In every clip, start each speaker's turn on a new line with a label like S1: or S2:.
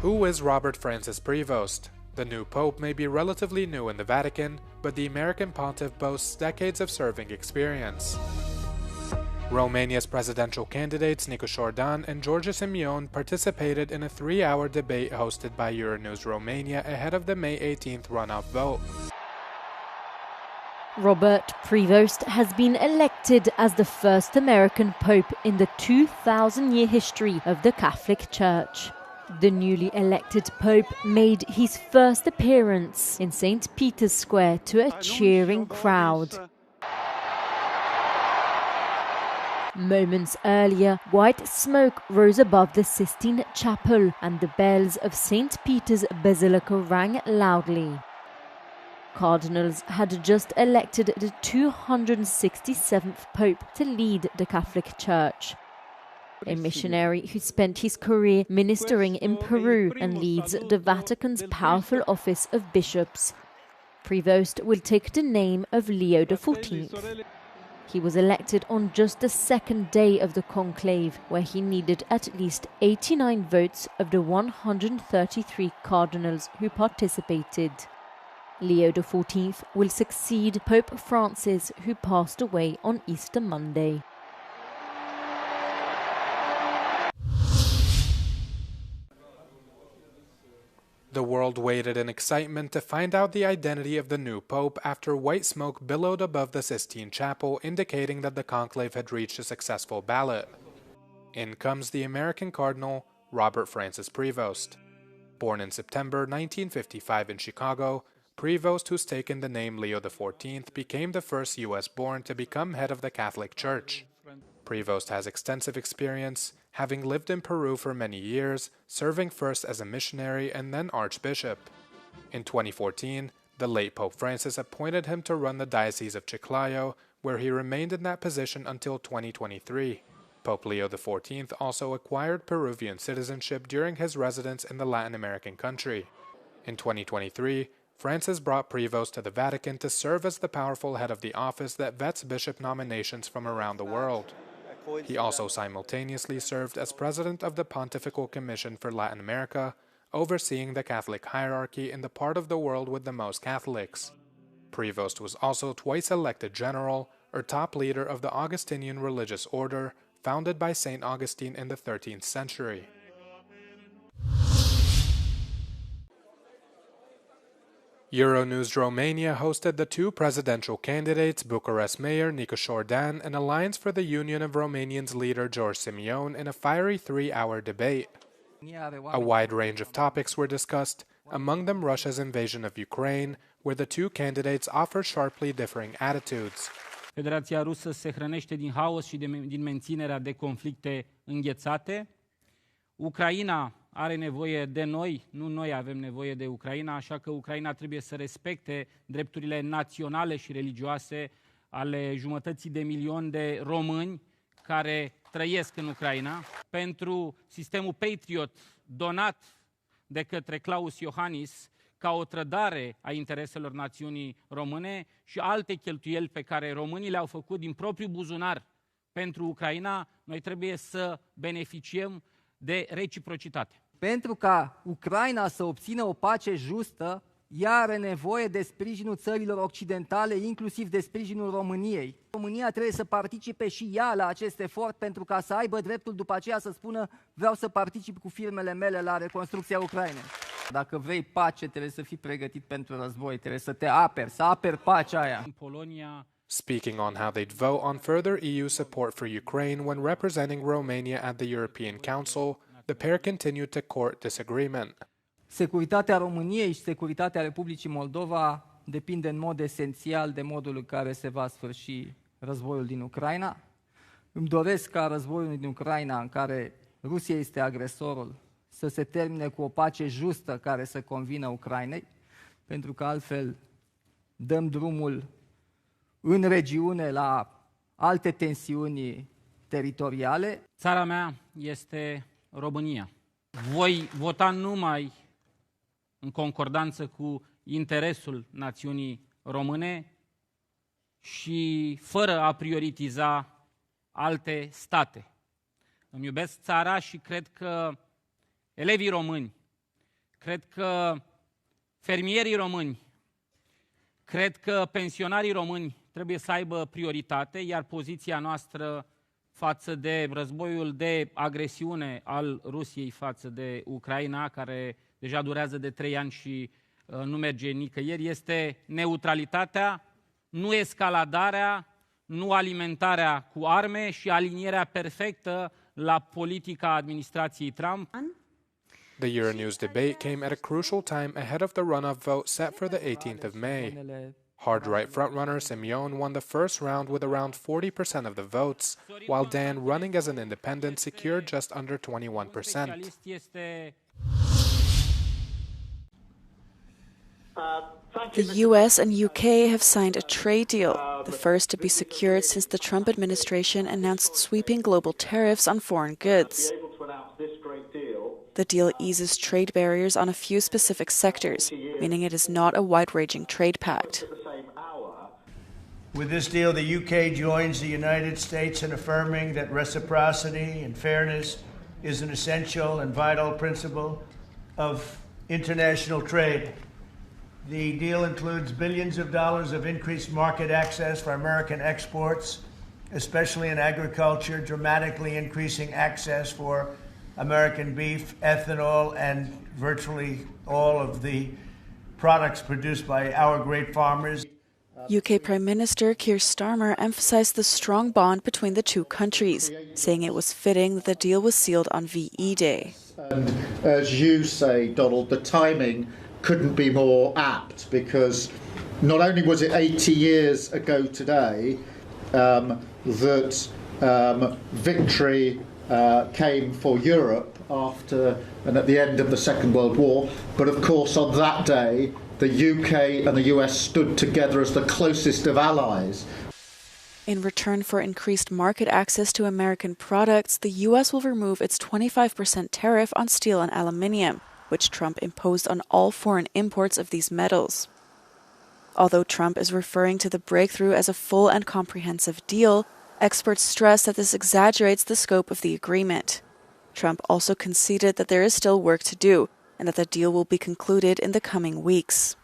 S1: Who is Robert Francis Prevost? The new pope may be relatively new in the Vatican, but the American pontiff boasts decades of serving experience. Romania's presidential candidates Nicu Șordan and George Simion participated in a 3-hour debate hosted by Euronews Romania ahead of the May 18th runoff vote.
S2: Robert Prevost has been elected as the first American pope in the 2,000-year history of the Catholic Church. The newly elected pope made his first appearance in St. Peter's Square to a cheering crowd. Moments earlier, white smoke rose above the Sistine Chapel and the bells of St. Peter's Basilica rang loudly. Cardinals had just elected the 267th Pope to lead the Catholic Church. A missionary who spent his career ministering in Peru and leads the Vatican's powerful office of bishops. Prevost will take the name of Leo XIV. He was elected on just the second day of the conclave, where he needed at least 89 votes of the 133 cardinals who participated. Leo XIV will succeed Pope Francis, who passed away on Easter Monday.
S1: The world waited in excitement to find out the identity of the new pope after white smoke billowed above the Sistine Chapel, indicating that the conclave had reached a successful ballot. In comes the American Cardinal Robert Francis Prevost. Born in September 1955 in Chicago, Prevost, who's taken the name Leo XIV, became the first U.S.-born to become head of the Catholic Church. Prevost has extensive experience, having lived in Peru for many years, serving first as a missionary and then archbishop. In 2014, the late Pope Francis appointed him to run the Diocese of Chiclayo, where he remained in that position until 2023. Pope Leo XIV also acquired Peruvian citizenship during his residence in the Latin American country. In 2023, Francis brought Prevost to the Vatican to serve as the powerful head of the office that vets bishop nominations from around the world. He also simultaneously served as president of the Pontifical Commission for Latin America, overseeing the Catholic hierarchy in the part of the world with the most Catholics. Prevost was also twice elected general, or top leader of the Augustinian religious order, founded by St. Augustine in the 13th century. Euronews Romania hosted the two presidential candidates, Bucharest Mayor Nicu Șordan and Alliance for the Union of Romanians leader George Simion, in a fiery 3-hour debate. A wide range of topics were discussed, among them Russia's invasion of Ukraine, where the two candidates offer sharply differing attitudes.
S3: Federația Rusă se hrănește din haos și din menținerea de conflicte înghețate. Ucraina are nevoie de noi, nu noi avem nevoie de Ucraina, așa că Ucraina trebuie să respecte drepturile naționale și religioase ale jumătății de milion de români care trăiesc în Ucraina. Pentru sistemul Patriot donat de către Klaus Iohannis ca o trădare a intereselor națiunii române și alte cheltuieli pe care românii le-au făcut din propriul buzunar pentru Ucraina, noi trebuie să beneficiem de reciprocitate.
S4: Pentru ca Ucraina să obțină o pace justă, ea are nevoie de sprijinul țărilor occidentale, inclusiv de sprijinul României. România trebuie să participe și ea la acest efort pentru ca să aibă dreptul după aceea să spună vreau să particip cu firmele mele la reconstrucția Ucrainei. Dacă vrei pace, trebuie să fii pregătit pentru război, trebuie să te aperi, să aperi pacea aia.
S3: În Polonia,
S1: speaking on how they'd vote on further EU support for Ukraine when representing Romania at the European Council, the pair continued to court disagreement.
S4: Securitatea României și securitatea Republicii Moldova depinde în mod esențial de modul în care se va sfârși războiul din Ucraina. Îmi doresc ca războiul din Ucraina, în care Rusia este agresorul, să se termine cu o pace justă care să convină Ucrainei, pentru că altfel dăm drumul în regiune la alte tensiuni teritoriale.
S3: țara mea este România. Voi vota numai în concordanță cu interesul națiunii române și fără a prioritiza alte state. Îmi iubesc țara și cred că elevii români cred că fermierii români, cred că pensionarii români trebuie să aibă prioritate, iar poziția noastră față de războiul de agresiune al Rusiei față de Ucraina, care deja durează de 3 ani și nu merge nicăieri, este neutralitatea, nu escaladarea, nu alimentarea cu arme și alinierea perfectă la politica administrației Trump.
S1: The Euronews debate came at a crucial time ahead of the runoff vote set for the 18th of May. Hard-right frontrunner Simeon won the first round with around 40% of the votes, while Dan, running as an independent, secured just under 21%.
S5: The US and UK have signed a trade deal, the first to be secured since the Trump administration announced sweeping global tariffs on foreign goods. The deal eases trade barriers on a few specific sectors, meaning it is not a wide-ranging trade pact.
S6: With this deal, the UK joins the United States in affirming that reciprocity and fairness is an essential and vital principle of international trade. The deal includes billions of dollars of increased market access for American exports, especially in agriculture, dramatically increasing access for American beef, ethanol, and virtually all of the products produced by our great farmers.
S5: UK Prime Minister Keir Starmer emphasized the strong bond between the two countries, saying it was fitting that the deal was sealed on VE Day.
S7: And as you say, Donald, the timing couldn't be more apt, because not only was it 80 years ago today that victory came for Europe after and at the end of the Second World War, but of course on that day the UK and the US stood together as the closest of allies.
S5: In return for increased market access to American products, the US will remove its 25% tariff on steel and aluminium, which Trump imposed on all foreign imports of these metals. Although Trump is referring to the breakthrough as a full and comprehensive deal, experts stress that this exaggerates the scope of the agreement. Trump also conceded that there is still work to do and that the deal will be concluded in the coming weeks.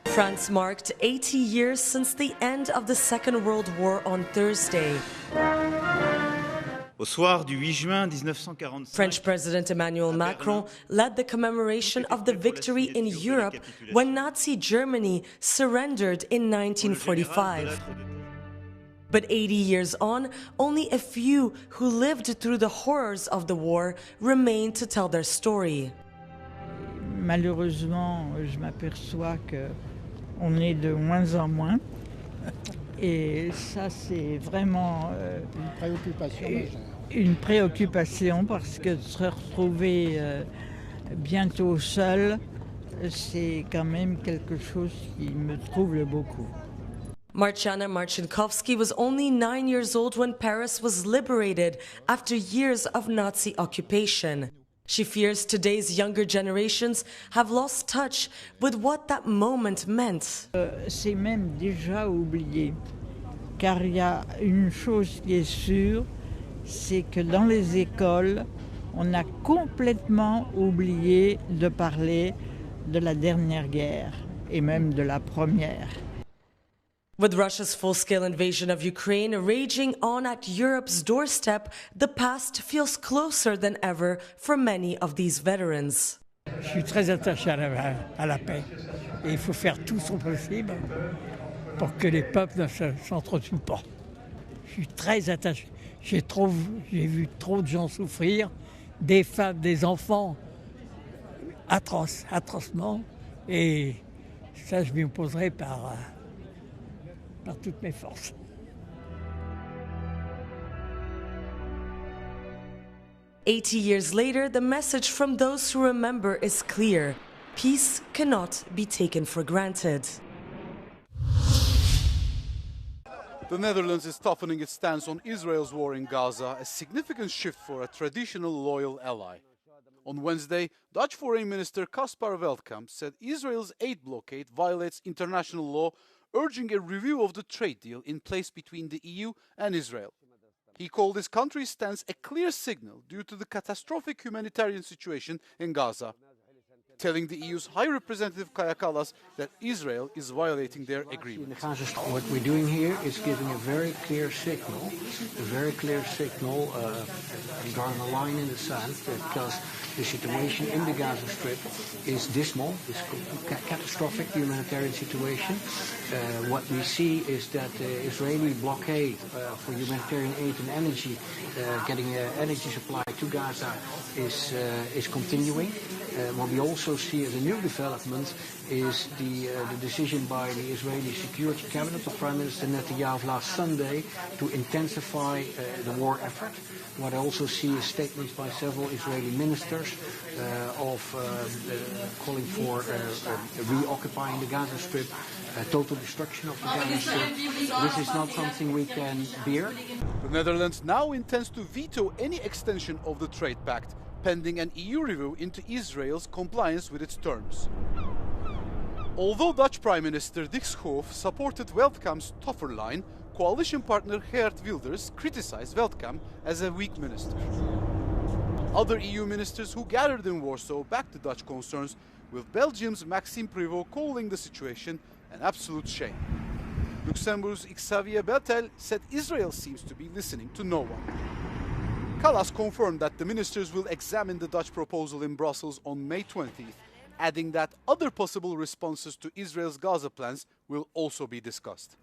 S8: France marked 80 years since the end of the Second World War on Thursday.
S9: Au soir du 8 juin 1945,
S8: French President Emmanuel Macron led the commemoration of the victory in Europe when Nazi Germany surrendered in 1945. But 80 years on, only a few who lived through the horrors of the war remain to tell their story.
S10: Malheureusement, je m'aperçois qu'on est de moins en moins. Et ça, c'est vraiment une préoccupation parce que de se retrouver bientôt seul, c'est quand même quelque chose qui me trouble beaucoup.
S8: Marciana Marcinkowski was only 9 years old when Paris was liberated after years of Nazi occupation. She fears today's younger generations have lost touch with what that moment meant.
S10: C'est même déjà oublié, car il y a une chose qui est sûre, c'est que dans les écoles, on a complètement oublié de parler de la dernière guerre et même de la première.
S8: With Russia's full-scale invasion of Ukraine raging on at Europe's doorstep, the past feels closer than ever for many of these veterans.
S10: Je suis très attaché à la paix et il faut faire tout son possible pour que les peuples ne s'entretuent pas. Je suis très attaché. J'ai vu trop de gens souffrir, des femmes, des enfants, atrocement, et ça je m'y opposerai par toutes mes forces.
S8: "80 years later, the message from those who remember is clear. Peace cannot be taken for granted.
S11: The Netherlands is toughening its stance on Israel's war in Gaza, a significant shift for a traditional loyal ally. On Wednesday, Dutch Foreign Minister Caspar Veldkamp said Israel's aid blockade violates international law, urging a review of the trade deal in place between the EU and Israel. He called his country's stance a clear signal due to the catastrophic humanitarian situation in Gaza, telling the EU's High Representative Kaja Kallas that Israel is violating their agreement.
S12: What we're doing here is giving a very clear signal, drawing a line in the sand, because the situation in the Gaza Strip is dismal, is a catastrophic humanitarian situation. What we see is that the Israeli blockade for humanitarian aid and energy, getting energy supply to Gaza, is continuing. What we also see as a new development is the decision by the Israeli Security Cabinet of Prime Minister Netanyahu last Sunday to intensify the war effort. What I also see is statements by several Israeli ministers calling for reoccupying the Gaza Strip, total destruction of the Gaza Strip. This is not something we can bear.
S11: The Netherlands now intends to veto any extension of the trade pact, pending an EU review into Israel's compliance with its terms. Although Dutch Prime Minister Dick Schoof supported Veldkamp's tougher line, coalition partner Geert Wilders criticized Veldkamp as a weak minister. Other EU ministers who gathered in Warsaw backed the Dutch concerns, with Belgium's Maxime Prevot calling the situation an absolute shame. Luxembourg's Xavier Bettel said Israel seems to be listening to no one. Kallas confirmed that the ministers will examine the Dutch proposal in Brussels on May 20th, adding that other possible responses to Israel's Gaza plans will also be discussed.